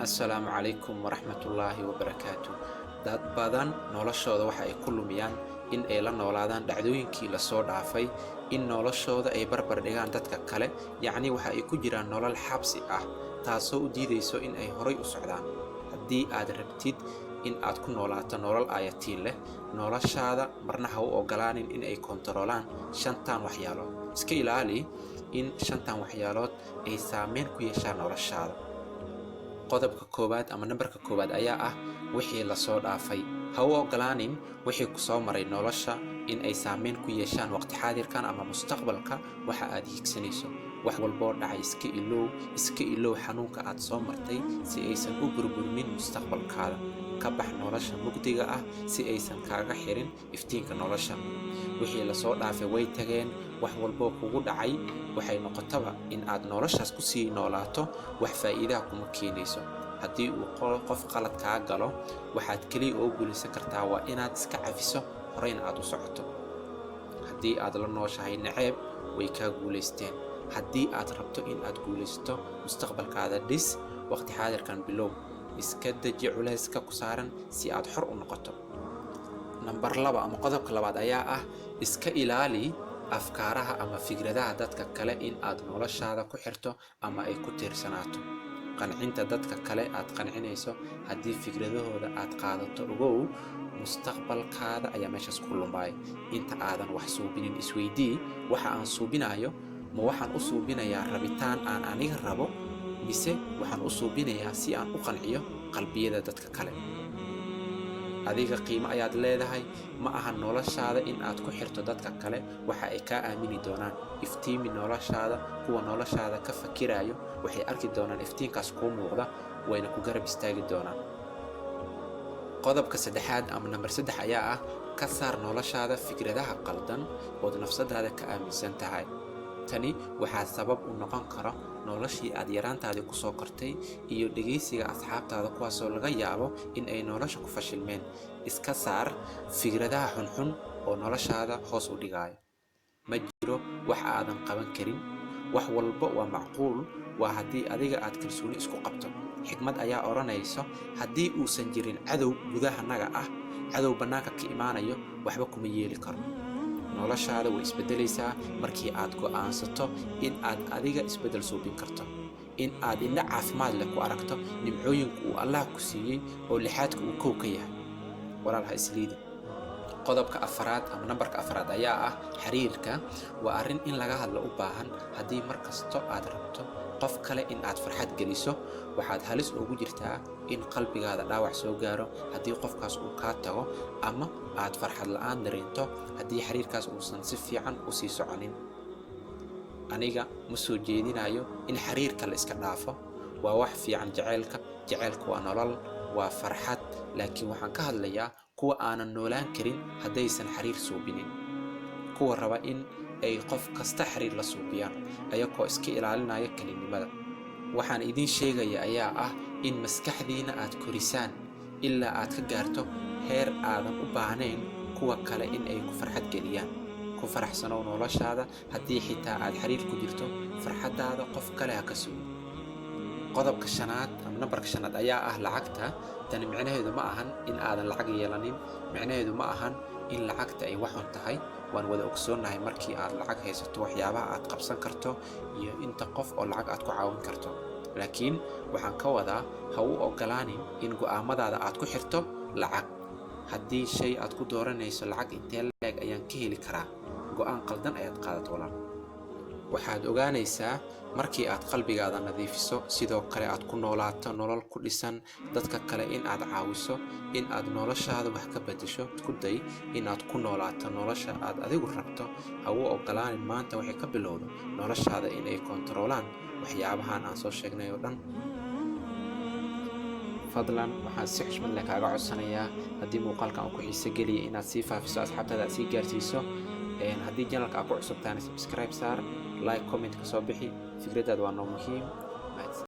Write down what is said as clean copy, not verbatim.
Assalaamu calaykum waraxmatullaahi wabarakaatu. Dad badan noloshooda waxa ay ku lumiyaan in ay la noolaadaan dhacdooyinkii la soo dhaafay, in noloshooda ay barbar dhigaan dadka kale, yacni waxa ay ku jiraan nolol xabsi ah, taasoo u diidayso in ay horay u socdaan. Haddii aad rabtid in aad ku noolaato nolol aayatiin leh, noloshaada marna ha u ogolaanin in ay kontaroolaan shantan waxyaalood. Iska ilaali in shantan waxyaalood ay saameyn ku yeeshaan noloshaada. qodobka koowaad ama nambarka koowaad ayaa ah wixii la soo dhaafay. Ha u ogolaanin wixii ku soo maray nolosha in ay saameyn ku yeeshaan waqti xaadirkan ama mustaqbalka waxa aad higsanayso. Wax walboo dhacay iska ilow xanuunka aad soo martay si aysan u burburinin mustaqbalkaada. Ka bax nolosha mugdiga ah si aysan kaaga xirin iftiinka nolosha. Wixii la soo dhaafay way tageen, wax walboo kugu dhacay waxay noqotaba in aad noloshaas ku sii noolaato wax faa'iido kuma keenayso. Haddii uu qof qalad kaa galo, waxaad kaliya oo guulaysan kartaa waa inaad iska cafiso horeyna aad u socoto. Haddii aad la nooshahay naceeb, way kaa guulaysteen. Haddii aad rabto in aad guulaysato mustaqbalkaada dhis, waqti xaadirkan bilow. Iska daji culayska ku saaran si aad xor u noqoto. Nambar 2 ama qodobka labaad ayaa ah iska ilaali afkaaraha ama fikradaha dadka kale in aad noloshaada ku xirto ama ay ku tiirsanaato. Qancinta dadka kale aad qancinayso haddii fikradahooda aad qaadato ogow mustaqbalkaada ayaa meeshaas ku lumay. Inta aadan wax suubinin isweydii waxa aan suubinayo ma waxaan u suubinayaa rabitaan aan aniga rabo mise waxaan u suubinayaa si aan u qanciyo qalbiyada dadka kale. Adiga qiimo ayaad leedahay, ma aha noloshaada in aad ku xirto dadka kale waxa ay kaa aamini doonaan. Iftiimi noloshaada, kuwa noloshaada ka fakirayo waxay arki doonaan iftiinkaas kuu muuqda wayna ku garab istaagi doonaan. qodobka 3 ama nambar 3 ayaa ah ka saar noloshaada fikradaha qaldan oo nafsadaada ka aaminsan tahay. Tani waxaa sabab u noqon kara noloshii aad yaraantaadii ku soo kortay iyo dhageysiga asxaabtaada kuwaasoo laga yaabo in ay nolosha ku fashilmeen. Iska saar fikradaha xunxun oo noloshaada hoos u dhigaya. Ma jiro wax aadan qaban karin, wax walba waa macquul, waa haddii adiga aad kalsooni isku qabto. Xikmad ayaa oranayso haddii uusan jirin cadow gudahanaga ah, cadow bannaanka ka imaanayo waxba kuma yeeli karo. noloshaada way isbedelaysaa markii aad go'aansato in aad adiga isbedel suubin karto. In aad indha caafimaad leh ku aragto nimcooyinka uu Allah ku siiyey oo lixaadka uu kow ka yahay. Walaal ha isliidin. qodobka 4 ama nambarka 4 ayaa ah xiriirka. Waa arrin in laga hadlo u baahan. Haddii markasto aad rabto qof kale in aad farxad geliso, waxaad halis ugu jirtaa in qalbigaada dhaawac soo gaaro haddii qofkaas uu kaa tago ama aad farxad la'aan dareento haddii xiriirkaas uusan si fiican u sii soconin. Aniga ma soo jeedinayo in xiriirka la iska dhaafo. Waa wax fiican jaceylka waa nolol, waa farxad, laakiin waxaan ka hadlayaa kuwa aanan noolaan karin haddaysan xiriir suubinin. kuwa raba in ay qof kasta xiriir la suubiyaan ayagoo iska ilaalinaya kelinimada. waxaan idin sheegaya ayaa ah in maskaxdiina aad korisaan ilaa aad ka gaarto heer aadan u baahnayn kuwa kale in ay ku farxad geliyaan. ku faraxsanow noloshaada haddii xitaa aad xiriir ku jirto, farxadaada qof kale ha ka sugo. qodobka 5 ama nambarka 5 ayaa ah lacagta. Tani micnaheedu ma ahan in aadan lacag yeelanin, micnaheedu ma ahan in lacagta ay wax xun tahay. waan wada ogsoonahay markii aad lacag haysato waxyaabaha aad qabsan karto iyo inta qof oo lacag aad ku caawin karto. laakiin waxaan ka wadaa ha u ogolaanin in go'aamadaada aad ku xirto lacag. haddii shay aad ku dooranayso lacag intee leeg ayaan ka heli karaa, go'aan qaldan ayaad qaadato walaal. waxaad ogaanaysaa markii aad qalbigaada nadiifiso, sidoo kale aad ku noolaato nolol ku dhisan dadka kale in aad caawiso, in aad noloshaada wax ka bedesho. Isku day in aad ku noolaato nolosha aad adigu rabto. Ha u ogolaanin maanta waxay ka bilowdo noloshaada in ay kontaroolaan waxyaabahan aan soo sheegnay oo dhan. fadlan waxaan si xushmad leh kaaga codsanayaa haddii muuqaalka aan ku xiiso geliyay inaad sii faafiso asxaabtaada aad sii gaarsiiso. haddii channelka aad ku cusubtahay subscribe saar, like, comment ka soo bixi. fikradaada waa noo muhiim.